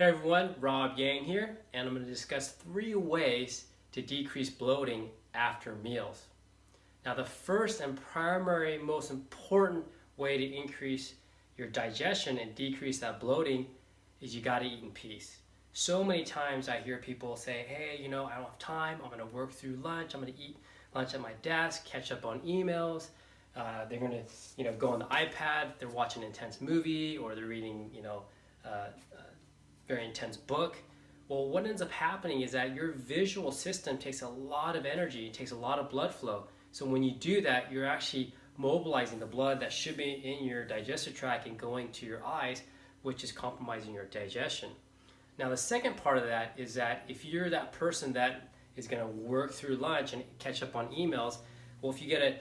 Hey everyone, Rob Yang here, and I'm going to discuss 3 ways to decrease bloating after meals. Now, the first and primary, most important way to increase your digestion and decrease that bloating is you got to eat in peace. So many times I hear people say, hey, I don't have time, I'm going to work through lunch, I'm going to eat lunch at my desk, catch up on emails. They're going to, go on the iPad, they're watching an intense movie, or they're reading, very intense book. Well, what ends up happening is that your visual system takes a lot of energy, it takes a lot of blood flow. So when you do that, you're actually mobilizing the blood that should be in your digestive tract and going to your eyes, which is compromising your digestion. Now, the second part of that is that if you're that person that is going to work through lunch and catch up on emails, well, if you get a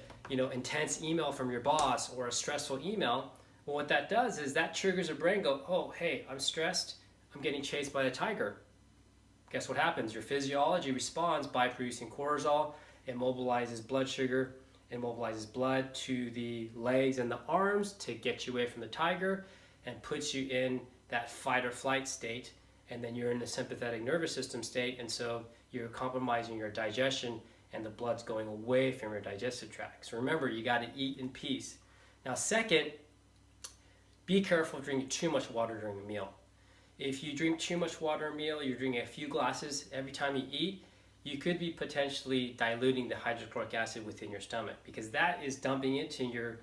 intense email from your boss or a stressful email, well, what that does is that triggers your brain go, oh, hey, I'm stressed, I'm getting chased by a tiger. Guess what happens? Your physiology responds by producing cortisol. It mobilizes blood sugar, it mobilizes blood to the legs and the arms to get you away from the tiger and puts you in that fight or flight state. And then you're in the sympathetic nervous system state, and so you're compromising your digestion and the blood's going away from your digestive tract. So remember, you got to eat in peace. Now, second, be careful of drinking too much water during a meal. If you drink too much water a meal, you're drinking a few glasses every time you eat, you could be potentially diluting the hydrochloric acid within your stomach, because that is dumping into your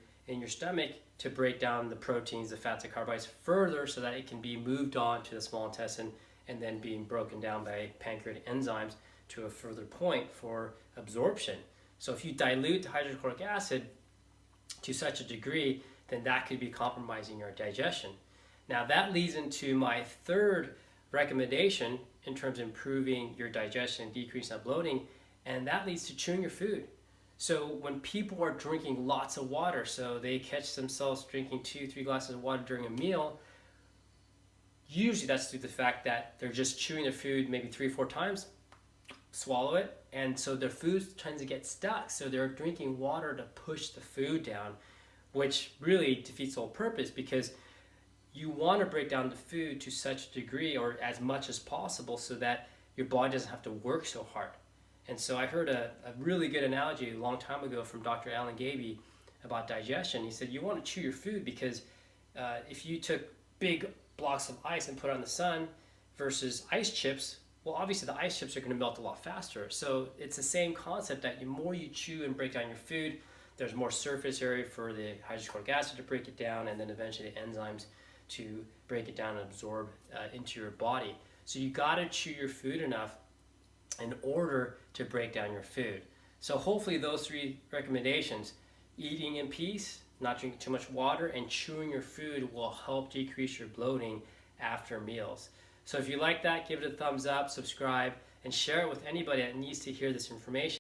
stomach to break down the proteins, the fats, and carbohydrates further so that it can be moved on to the small intestine and then being broken down by pancreatic enzymes to a further point for absorption. So if you dilute the hydrochloric acid to such a degree, then that could be compromising your digestion. Now, that leads into my third recommendation in terms of improving your digestion and decreasing bloating, and that leads to chewing your food. So when people are drinking lots of water, so they catch themselves drinking 2-3 glasses of water during a meal, usually that's due to the fact that they're just chewing their food maybe 3-4 times, swallow it, and so their food tends to get stuck. So they're drinking water to push the food down, which really defeats the whole purpose, because you want to break down the food to such a degree or as much as possible so that your body doesn't have to work so hard. And so I heard a really good analogy a long time ago from Dr. Alan Gaby about digestion. He said you want to chew your food because if you took big blocks of ice and put it on the sun versus ice chips, well, obviously the ice chips are going to melt a lot faster. So it's the same concept that the more you chew and break down your food, there's more surface area for the hydrochloric acid to break it down, and then eventually the enzymes to break it down and absorb into your body. So you got to chew your food enough in order to break down your food. So hopefully those 3 recommendations, eating in peace, not drinking too much water, and chewing your food, will help decrease your bloating after meals. So if you like that, give it a thumbs up, subscribe, and share it with anybody that needs to hear this information.